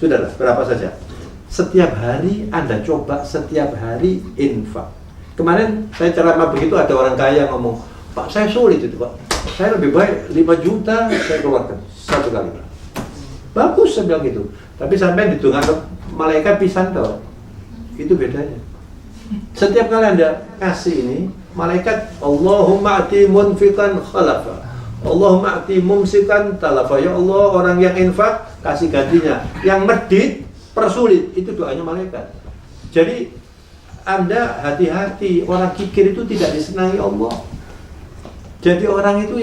Sudahlah, berapa saja. Setiap hari Anda coba setiap hari infak. Kemarin saya ceramah begitu ada orang kaya ngomong, Pak saya sulit itu Pak. Saya lebih baik 5 juta saya keluarkan satu kali. Bagus saya bilang gitu. Tapi sampai ditunggu malaikat pisan toh. Itu bedanya. Setiap kali Anda kasih ini, malaikat Allahumma ati munfiqan khalafa. Allahumma ati mumsikan talafa. Ya Allah, orang yang infak kasih gantinya. Yang medit persulit, itu doanya malaikat. Jadi Anda hati-hati, orang kikir itu tidak disenangi Allah. Jadi orang itu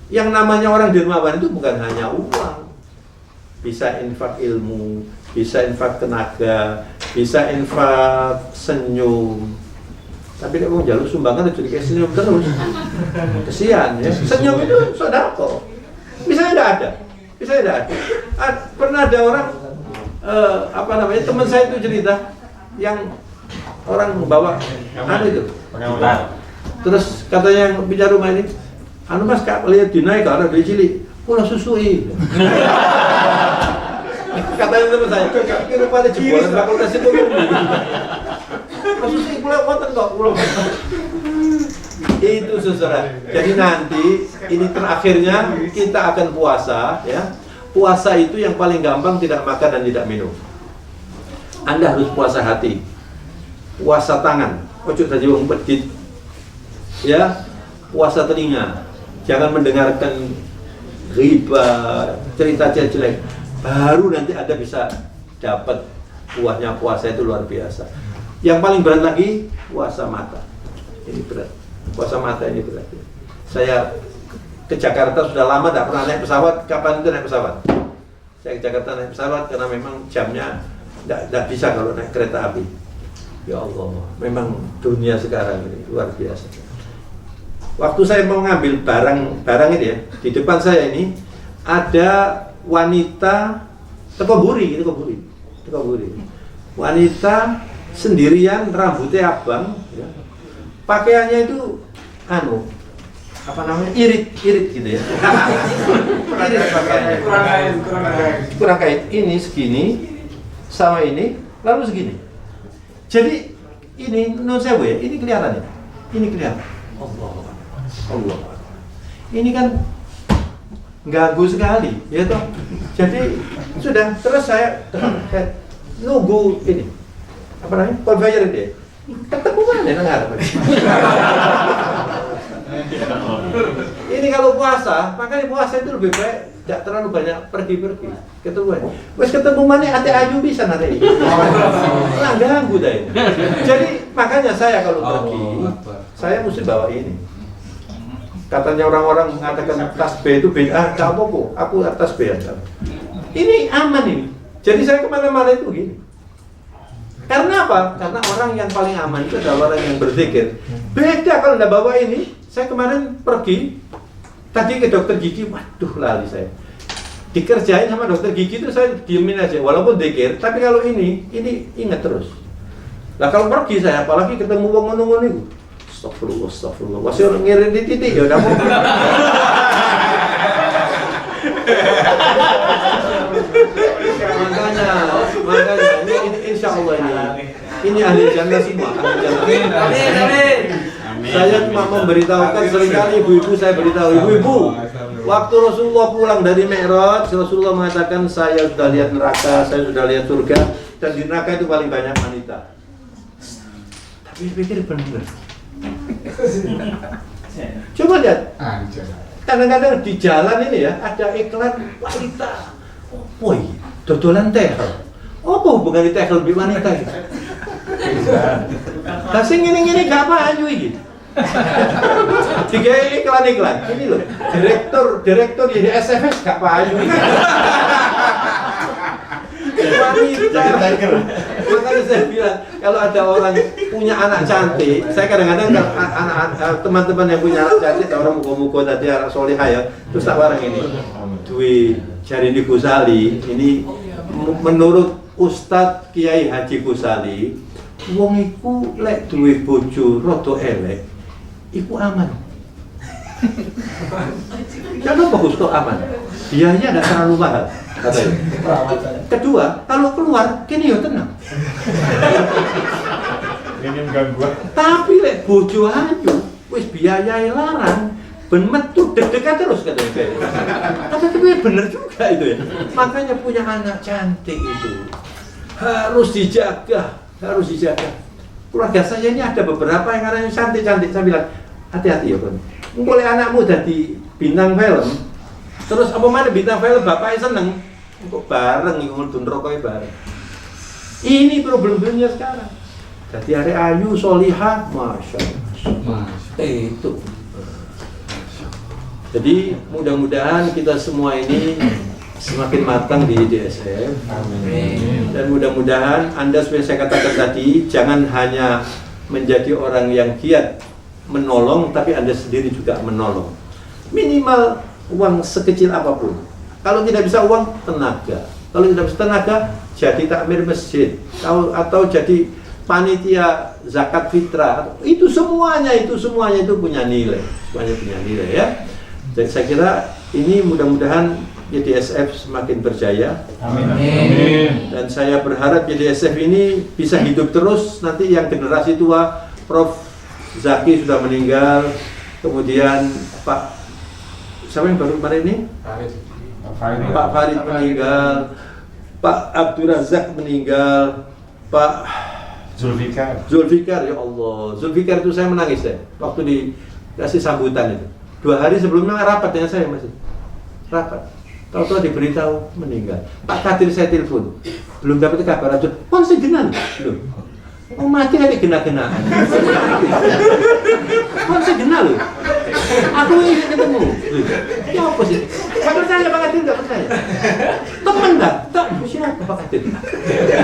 yang namanya orang dermawan itu bukan hanya uang. Bisa infak ilmu, bisa infak tenaga, bisa infak senyum. Tapi dia mau jalur sumbangan itu dikasih senyum terus. Kesian ya. Senyum itu sodako. Misalnya tidak ada. Pernah ada orang teman saya itu cerita yang orang membawa itu. Terus katanya yang bicara rumah ini, Mas kak lihat dinaik kalau ada cilik, pulau susui. Katanya teman saya, kira pada jebolan fakultas ekonomi. Susui pulau konten kok, pulau. Itu saudara. Jadi nanti ini terakhirnya kita akan puasa, ya. Puasa itu yang paling gampang tidak makan dan tidak minum. Anda harus puasa hati, puasa tangan, ojo tadi wong pedit, ya, puasa telinga, jangan mendengarkan riba, cerita jelek, baru nanti Anda bisa dapat buahnya puasa itu luar biasa. Yang paling berat lagi puasa mata, ini berat, puasa mata ini berat. Saya ke Jakarta sudah lama tidak pernah naik pesawat. Kapan itu naik pesawat? Saya ke Jakarta naik pesawat karena memang jamnya tidak bisa kalau naik kereta api. Ya Allah, memang dunia sekarang ini luar biasa. Waktu saya mau ngambil barang ini ya, di depan saya ini ada wanita teko buri. Wanita sendirian, rambutnya abang, ya. Pakaiannya itu irit gitu ya. Irit pakaiannya. Kurang kait. Ini segini sama ini lalu segini. Jadi ini non sewu ya, ini kelihatan ya. Ini kelihatan. Allah. Ini kan ganggu sekali, ya toh. Jadi sudah terus saya nunggu ini. Conveyor ini. Ketemu mana dengar. Ini kalau puasa, makanya puasa itu lebih baik tidak terlalu banyak pergi-pergi. Ketemu mana ate ayu bisa nanti. Lah ganggu dah ini. Jadi makanya saya kalau pergi, saya mesti bawa ini. Katanya orang-orang mengatakan tas B itu beda, tak apa-apa, aku atas B aja. Ini aman ini. Jadi saya kemana-mana itu gini. Karena apa? Karena orang yang paling aman itu adalah orang yang berzikir. Beda kalau Anda bawa ini. Saya kemarin pergi, tadi ke dokter gigi, waduh lali saya. Dikerjain sama dokter gigi itu saya diemin aja, walaupun zikir. Tapi kalau ini ingat terus. Nah kalau pergi saya, apalagi ketemu wong ngono-ngono itu. Astagfirullah. Masih orang ngirim di titik ya, kamu. makanya ini insya Allah ini ini ahli jannah semua, ahli jannah. Saya cuma memberitahukan, seringkali ibu-ibu saya beritahu, ibu-ibu, waktu Rasulullah pulang dari Mi'raj, Rasulullah mengatakan saya sudah lihat neraka, saya sudah lihat surga, dan di neraka itu paling banyak wanita. Tapi saya pikir benar. Coba lihat, kadang-kadang di jalan ini ya ada iklan wanita. Oh iya, dodolan tehel. Apa hubungan tehel lebih wanita gitu? Lah sing ngene-ngene gak payu iki. Tiga iklan-iklan. Ini loh, direktur di SFS gak payu iki. Wanita. Makanya saya bilang, kalau ada orang punya anak cantik, saya kadang-kadang anak teman-teman yang punya anak cantik, orang muka-muka tadi anak solihah ya, terus tak bareng ini. Dwi Jarini Ghazali, ini menurut Ustadz Kiai Haji Ghazali, wong iku lek duwe bojo rada elek, iku aman. Kenapa bagus kok aman? Biayanya tidak terlalu mahal, katanya. Kedua, kalau keluar, kini ya tenang. Ini gangguan. Tapi lek bojo ayu, wis biayai larang, ben metu deg-degan terus katanya. Tapi bener juga itu ya. Makanya punya anak cantik itu harus dijaga, harus dijaga. Keluarga saya ini ada beberapa yang anaknya cantik-cantik. Saya bilang, hati-hati ya kan. Boleh anakmu jadi bintang film, terus apa mana bintang film bapaknya seneng, kok bareng ngomong rokoknya bareng. Ini problemnya sekarang. Jadi hari ayu, solihah, masya Allah. Itu. Jadi mudah-mudahan kita semua ini semakin matang di DSF. Amin. Dan mudah-mudahan Anda seperti saya katakan tadi, jangan hanya menjadi orang yang giat menolong, tapi Anda sendiri juga menolong. Minimal uang sekecil apapun. Kalau tidak bisa uang, tenaga. Kalau tidak bisa tenaga, jadi takmir masjid atau jadi panitia zakat fitrah. Itu semuanya itu punya nilai. Semuanya punya nilai ya. Jadi saya kira ini mudah-mudahan YDSF semakin berjaya. Amin. Dan saya berharap YDSF ini bisa hidup terus. Nanti yang generasi tua, Prof Zaki sudah meninggal, kemudian Pak siapa yang baru kemarin ini? Pak Farid meninggal, Pak Abdul Razak meninggal, Pak Zulfikar, ya Allah, Zulfikar itu saya menangis deh waktu dikasih sambutan itu. 2 hari sebelumnya rapat dengan saya masih rapat. Tahu-tahu diberitahu meninggal. Pak Kadir saya telepon, belum dapat kabar aja. Konsen genal, belum. Oh mati nanti gena-genaan. Konsen genal loh. Aku ingin ketemu. Ya apa sih? Gak percaya Pak Kadir, gak percaya. Temen dah, tak siapa Pak Kadir?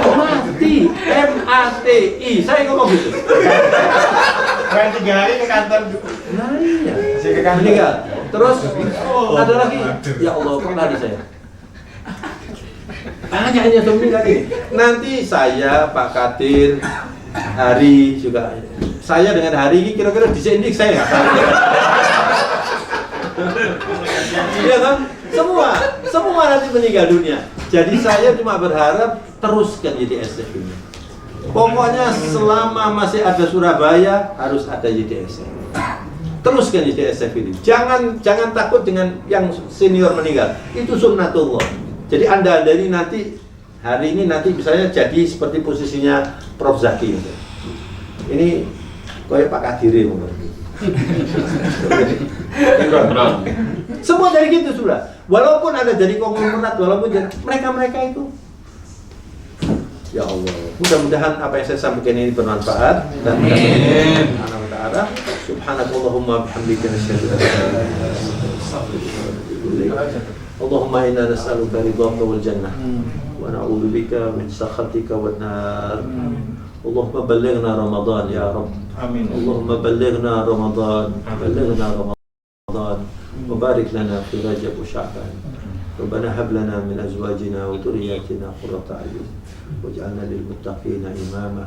Mati, MATI. Saya ngomong gitu. Kan 3 hari ke kantor. Nah iya. Masih ke kantor. Meninggal. Terus ada lagi. Ya Allah, kok tadi saya. Hanya meninggal ini. Nanti saya, Pak Kadir, Hari juga. Saya dengan Hari ini kira-kira di sini saya nggak tahu. Iya kan? Semua nanti meninggal dunia. Jadi saya cuma berharap teruskan YDSF ini. Pokoknya selama masih ada Surabaya harus ada YDSF. Teruskan YDSF ini. Jangan takut dengan yang senior meninggal. Itu sunnatullah. Jadi Anda ini nanti hari ini nanti misalnya jadi seperti posisinya Prof Zaki. Ini kayak Pak Kadiri mungkin. Semua dari gitu sudah. Walaupun ada jadi konglomerat, walaupun jadi mereka itu. Ya Allah, mudah-mudahan apa yang saya sampaikan ini bermanfaat dan amin. Subhanakallahumma bihamdika asyhadu an la ilaha illa anta Allahumma inna nas'aluka ridhaka wal jannah wa na'udzu bika min sakhatika wan nar. Allahumma ballighna Ramadan ya Rabb. Amin. Allahumma ballighna Ramadan. Ballighna Ramadan. Wa barik lana fi Rajab wa Sya'ban. Rabbana hab lana min azwajina wa dhurriyyatina qurrata a'yun waj'alna lil muttaqina imama.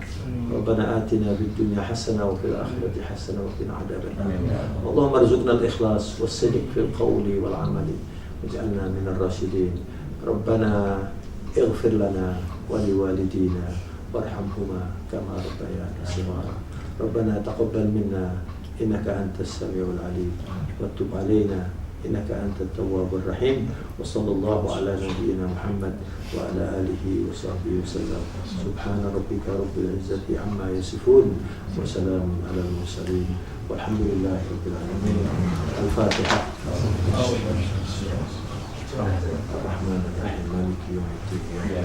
Rabbana atina fid dunya hasanah wa fil akhirati hasanah wa qina adzabannar. Allahumma arzuqna al ikhlas was sidq fil qawli wal 'amali waj'alna minal rasyidin. Rabbana ighfir lana wa liwalidina وارحمهما كما ربياني صغارا ربنا تقبل منا إنك أنت السميع العليم وتب علينا إنك أنت التواب الرحيم وصلى الله على نبينا محمد وعلى آله وصحبه وسلم سبحان ربك رب العزة عما يصفون وسلام على المرسلين والحمد لله رب العالمين. الفاتحة. الرحمن الرحيم مالك يوم الدين